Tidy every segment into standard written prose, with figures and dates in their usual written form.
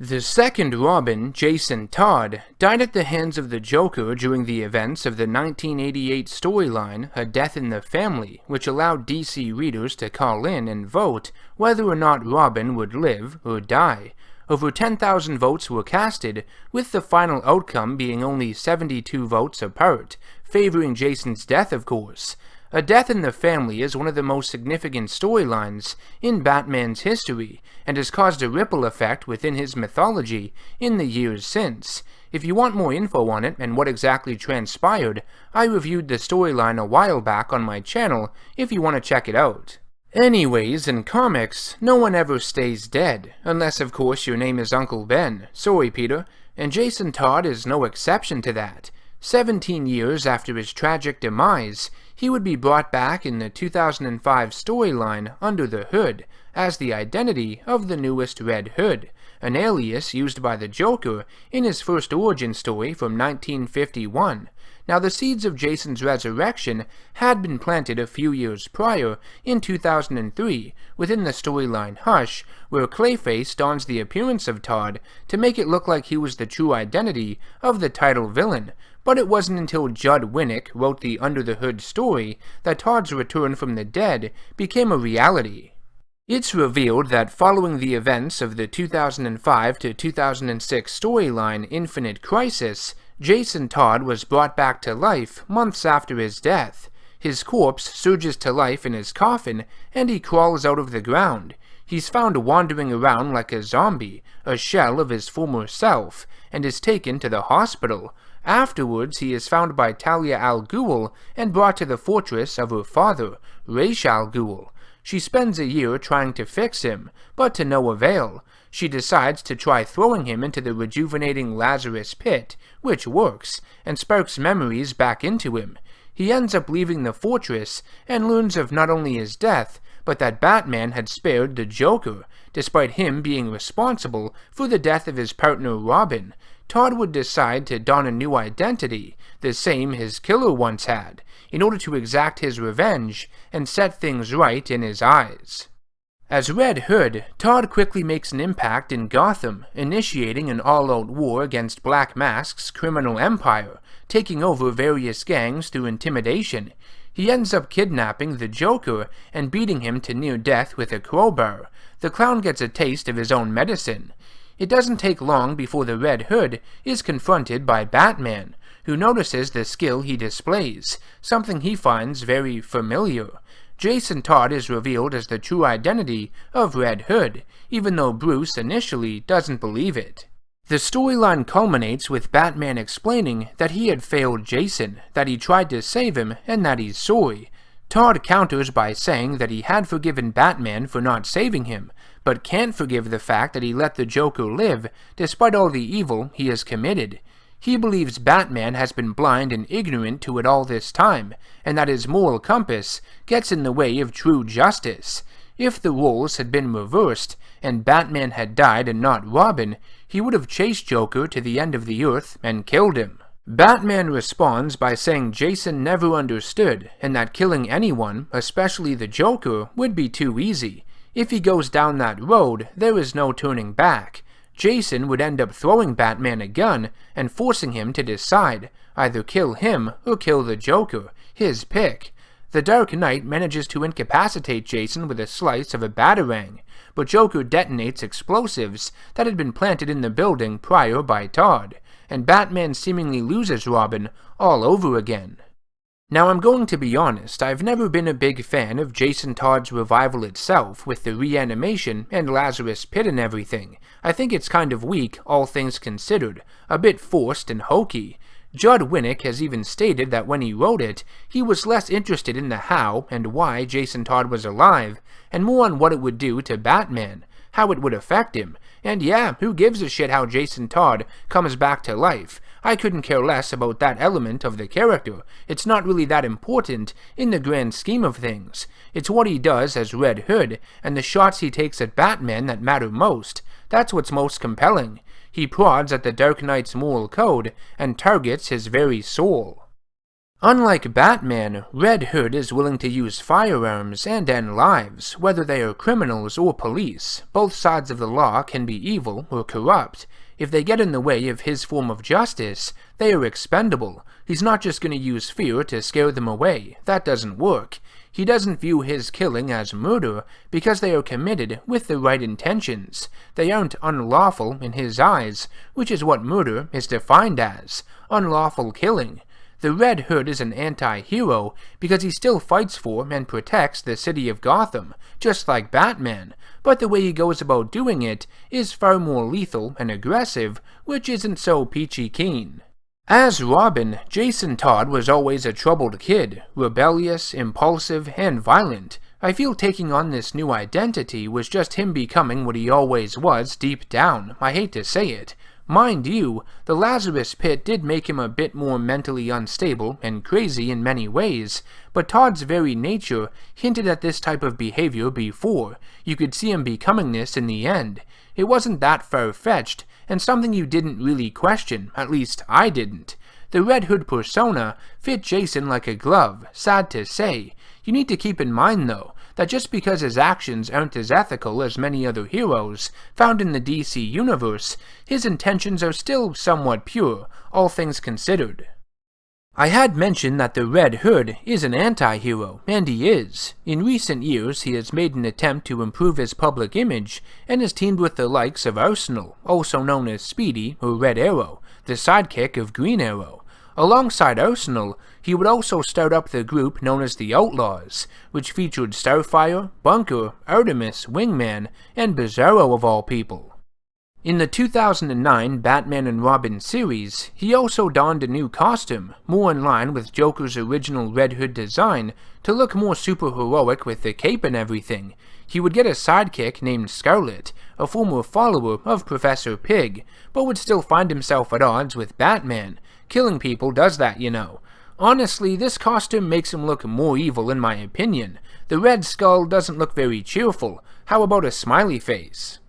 The second Robin, Jason Todd, died at the hands of the Joker during the events of the 1988 storyline A Death in the Family, which allowed DC readers to call in and vote whether or not Robin would live or die. Over 10,000 votes were casted, with the final outcome being only 72 votes apart, favoring Jason's death, of course. A Death in the Family is one of the most significant storylines in Batman's history, and has caused a ripple effect within his mythology in the years since. If you want more info on it and what exactly transpired, I reviewed the storyline a while back on my channel if you want to check it out. Anyways, in comics, no one ever stays dead, unless of course your name is Uncle Ben, sorry Peter, and Jason Todd is no exception to that. 17 years after his tragic demise, he would be brought back in the 2005 storyline Under the Hood as the identity of the newest Red Hood, an alias used by the Joker in his first origin story from 1951. Now, the seeds of Jason's resurrection had been planted a few years prior, in 2003, within the storyline Hush, where Clayface dons the appearance of Todd to make it look like he was the true identity of the title villain. But it wasn't until Judd Winnick wrote the Under the Hood story that Todd's return from the dead became a reality. It's revealed that following the events of the 2005 to 2006 storyline Infinite Crisis, Jason Todd was brought back to life months after his death. His corpse surges to life in his coffin, and he crawls out of the ground. He's found wandering around like a zombie, a shell of his former self, and is taken to the hospital. Afterwards, he is found by Talia al Ghul and brought to the fortress of her father, Ra's al Ghul. She spends a year trying to fix him, but to no avail. She decides to try throwing him into the rejuvenating Lazarus Pit, which works, and sparks memories back into him. He ends up leaving the fortress and learns of not only his death, but that Batman had spared the Joker, despite him being responsible for the death of his partner Robin. Todd would decide to don a new identity, the same his killer once had, in order to exact his revenge and set things right in his eyes. As Red Hood, Todd quickly makes an impact in Gotham, initiating an all-out war against Black Mask's criminal empire, taking over various gangs through intimidation. He ends up kidnapping the Joker and beating him to near death with a crowbar. The clown gets a taste of his own medicine. It doesn't take long before the Red Hood is confronted by Batman, who notices the skill he displays, something he finds very familiar. Jason Todd is revealed as the true identity of Red Hood, even though Bruce initially doesn't believe it. The storyline culminates with Batman explaining that he had failed Jason, that he tried to save him, and that he's sorry. Todd counters by saying that he had forgiven Batman for not saving him, but can't forgive the fact that he let the Joker live despite all the evil he has committed. He believes Batman has been blind and ignorant to it all this time, and that his moral compass gets in the way of true justice. If the roles had been reversed, and Batman had died and not Robin, he would have chased Joker to the end of the earth and killed him. Batman responds by saying Jason never understood, and that killing anyone, especially the Joker, would be too easy. If he goes down that road, there is no turning back. Jason would end up throwing Batman a gun and forcing him to decide, either kill him or kill the Joker, his pick. The Dark Knight manages to incapacitate Jason with a slice of a batarang, but Joker detonates explosives that had been planted in the building prior by Todd, and Batman seemingly loses Robin all over again. Now, I'm going to be honest, I've never been a big fan of Jason Todd's revival itself, with the reanimation and Lazarus Pit and everything. I think it's kind of weak, all things considered, a bit forced and hokey. Judd Winnick has even stated that when he wrote it, he was less interested in the how and why Jason Todd was alive, and more on what it would do to Batman, how it would affect him. And yeah, who gives a shit how Jason Todd comes back to life? I couldn't care less about that element of the character. It's not really that important in the grand scheme of things. It's what he does as Red Hood, and the shots he takes at Batman that matter most. That's what's most compelling. He prods at the Dark Knight's moral code and targets his very soul. Unlike Batman, Red Hood is willing to use firearms and end lives, whether they are criminals or police. Both sides of the law can be evil or corrupt. If they get in the way of his form of justice, they are expendable. He's not just going to use fear to scare them away. That doesn't work. He doesn't view his killing as murder because they are committed with the right intentions. They aren't unlawful in his eyes, which is what murder is defined as, unlawful killing. The Red Hood is an anti-hero because he still fights for and protects the city of Gotham, just like Batman, but the way he goes about doing it is far more lethal and aggressive, which isn't so peachy keen. As Robin, Jason Todd was always a troubled kid, rebellious, impulsive, and violent. I feel taking on this new identity was just him becoming what he always was deep down. I hate to say it. Mind you, the Lazarus Pit did make him a bit more mentally unstable and crazy in many ways, but Todd's very nature hinted at this type of behavior before. You could see him becoming this in the end. It wasn't that far-fetched, and something you didn't really question, at least I didn't. The Red Hood persona fit Jason like a glove, sad to say. You need to keep in mind, though, that just because his actions aren't as ethical as many other heroes found in the DC universe, his intentions are still somewhat pure, all things considered. I had mentioned that the Red Hood is an anti-hero, and he is. In recent years, he has made an attempt to improve his public image, and has teamed with the likes of Arsenal, also known as Speedy or Red Arrow, the sidekick of Green Arrow. Alongside Arsenal, he would also start up the group known as the Outlaws, which featured Starfire, Bunker, Artemis, Wingman, and Bizarro of all people. In the 2009 Batman and Robin series, he also donned a new costume, more in line with Joker's original Red Hood design, to look more superheroic with the cape and everything. He would get a sidekick named Scarlet, a former follower of Professor Pig, but would still find himself at odds with Batman. Killing people does that, you know. Honestly, this costume makes him look more evil in my opinion. The Red Skull doesn't look very cheerful. How about a smiley face?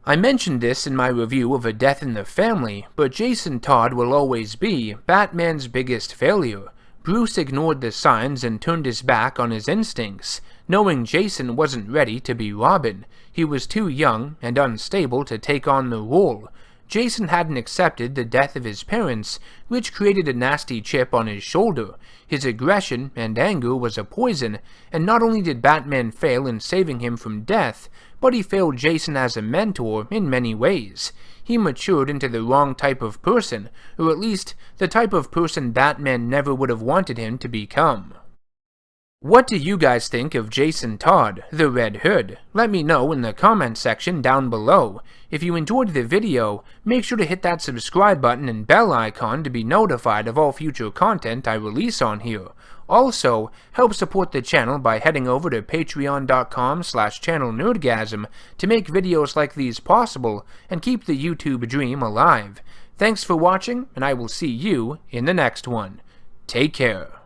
I mentioned this in my review of A Death in the Family, but Jason Todd will always be Batman's biggest failure. Bruce ignored the signs and turned his back on his instincts, knowing Jason wasn't ready to be Robin. He was too young and unstable to take on the role. Jason hadn't accepted the death of his parents, which created a nasty chip on his shoulder. His aggression and anger was a poison, and not only did Batman fail in saving him from death, but he failed Jason as a mentor in many ways. He matured into the wrong type of person, or at least the type of person Batman never would have wanted him to become. What do you guys think of Jason Todd, the Red Hood? Let me know in the comment section down below. If you enjoyed the video, make sure to hit that subscribe button and bell icon to be notified of all future content I release on here. Also, help support the channel by heading over to patreon.com/channelNerdGasm to make videos like these possible and keep the YouTube dream alive. Thanks for watching, and I will see you in the next one. Take care.